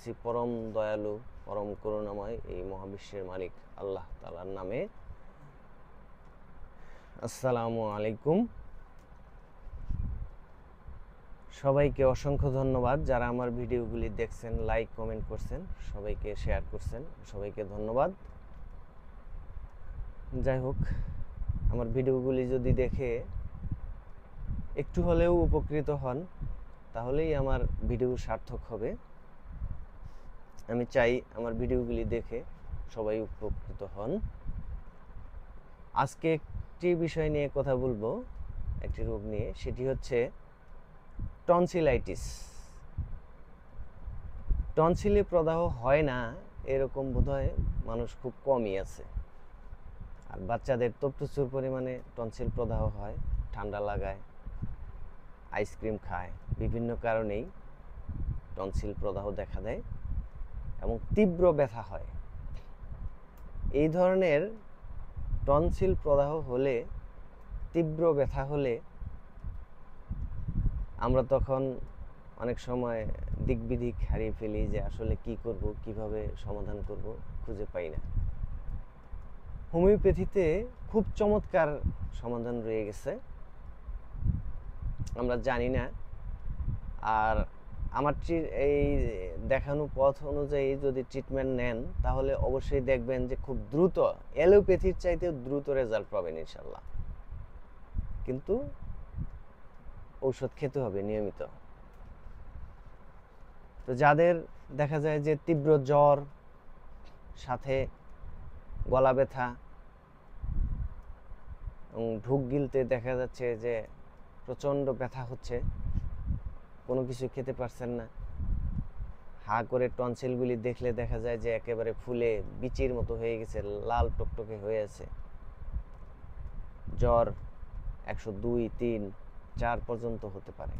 করতেছি পরম দয়ালু পরম করুণাময় এই মহাবিশ্বের মালিক আল্লাহ তাআলার নামে। আসসালামু আলাইকুম। সবাইকে অসংখ্য ধন্যবাদ যারা আমার ভিডিওগুলি দেখছেন, লাইক কমেন্ট করছেন, সবাইকে শেয়ার করছেন, সবাইকে ধন্যবাদ। যাই হোক, আমার ভিডিওগুলি যদি দেখে একটু হলেও উপকৃত হন তাহলেই আমার ভিডিও সার্থক হবে। আমি চাই আমার ভিডিওগুলি দেখে সবাই উপকৃত হন। আজকে একটি বিষয় নিয়ে কথা বলবো, একটি রোগ নিয়ে, সেটি হচ্ছে টনসিলাইটিস। টনসিলে প্রদাহ হয় না এরকম বোধহয় মানুষ খুব কমই আছে। আর বাচ্চাদের তো প্রচুর পরিমাণে টনসিল প্রদাহ হয়, ঠান্ডা লাগায়, আইসক্রিম খায়, বিভিন্ন কারণেই টনসিল প্রদাহ দেখা দেয় এবং তীব্র ব্যথা হয়। এই ধরনের টনসিল প্রদাহ হলে, তীব্র ব্যথা হলে আমরা তখন অনেক সময় দিকবিদিক হারিয়ে ফেলি যে আসলে কি করব, কিভাবে সমাধান করব, খুঁজে পাই না। হোমিওপ্যাথিতে খুব চমৎকার সমাধান রয়ে গেছে, আমরা জানি না। আর আমার এই দেখানো পথ অনুযায়ী যদি ট্রিটমেন্ট নেন তাহলে অবশ্যই দেখবেন যে খুব দ্রুত, অ্যালোপ্যাথির চাইতেও দ্রুত রেজাল্ট পাবেন ইনশাল্লাহ। কিন্তু ঔষধ খেতে হবে নিয়মিত। তো যাদের দেখা যায় যে তীব্র জ্বর, সাথে গলা ব্যথা এবং ঢুক গিলতে দেখা যাচ্ছে যে প্রচণ্ড ব্যথা হচ্ছে, কোনো কিছু খেতে পারছেন না, হা করে টনসিলগুলি দেখলে দেখা যায় যে একেবারে ফুলে বিচির মতো হয়ে গেছে, লাল টকটকে হয়ে আছে, জ্বর 102, 3, 4 পর্যন্ত হতে পারে।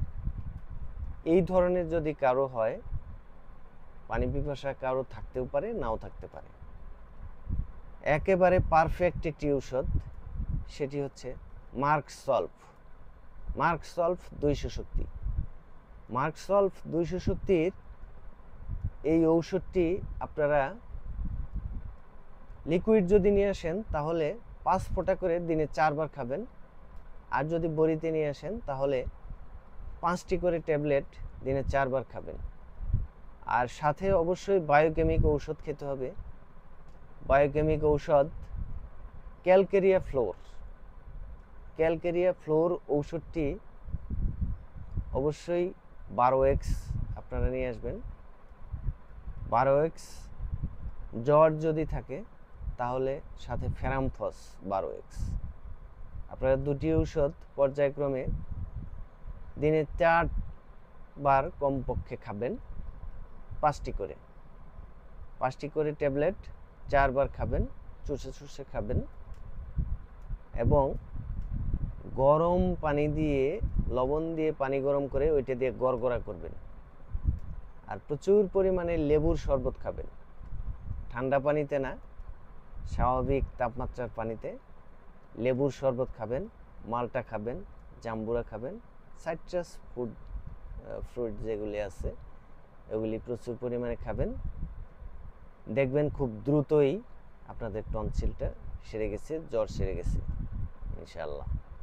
এই ধরনের যদি কারো হয়, পানি পিপাসা কারো থাকতেও পারে, নাও থাকতে পারে। একেবারে পারফেক্ট একটি ঔষধ, সেটি হচ্ছে মার্কসলভ। মার্কসলভ 200 শক্তি। মার্কসলভ 200 শক্তির এই ঔষধটি আপনারা লিকুইড যদি নিয়ে আসেন তাহলে 5 ফোঁটা করে দিনে 4 বার খাবেন। আর যদি বড়িতে নিয়ে আসেন তাহলে 5টি করে ট্যাবলেট দিনে 4 বার খাবেন। আর সাথে অবশ্যই বায়োকেমিক ঔষধ খেতে হবে। বায়োকেমিক ঔষধ ক্যালকেরিয়া ফ্লোর। ক্যালকেরিয়া ফ্লোর ঔষধটি অবশ্যই 12x আপনারা নিয়ে আসবেন। 12x। জ্বর যদি থাকে তাহলে সাথে ফেরামফস 12x। আপনারা দুটি ঔষধ পর্যায়ক্রমে দিনে 4 বার কমপক্ষে খাবেন, 5টি করে ট্যাবলেট 4 বার খাবেন, চুষে চুষে খাবেন এবং গরম পানি দিয়ে, লবণ দিয়ে পানি গরম করে ওইটা দিয়ে গড়গড়া করবেন। আর প্রচুর পরিমাণে লেবুর শরবত খাবেন, ঠান্ডা পানিতে না, স্বাভাবিক তাপমাত্রার পানিতে লেবুর শরবত খাবেন, মালটা খাবেন, জাম্বুরা খাবেন, সাইট্রাস ফ্রুট যেগুলি আছে এগুলি প্রচুর পরিমাণে খাবেন। দেখবেন খুব দ্রুতই আপনাদের টনসিলটা সেরে গেছে, জ্বর সেরে গেছে ইনশাআল্লাহ।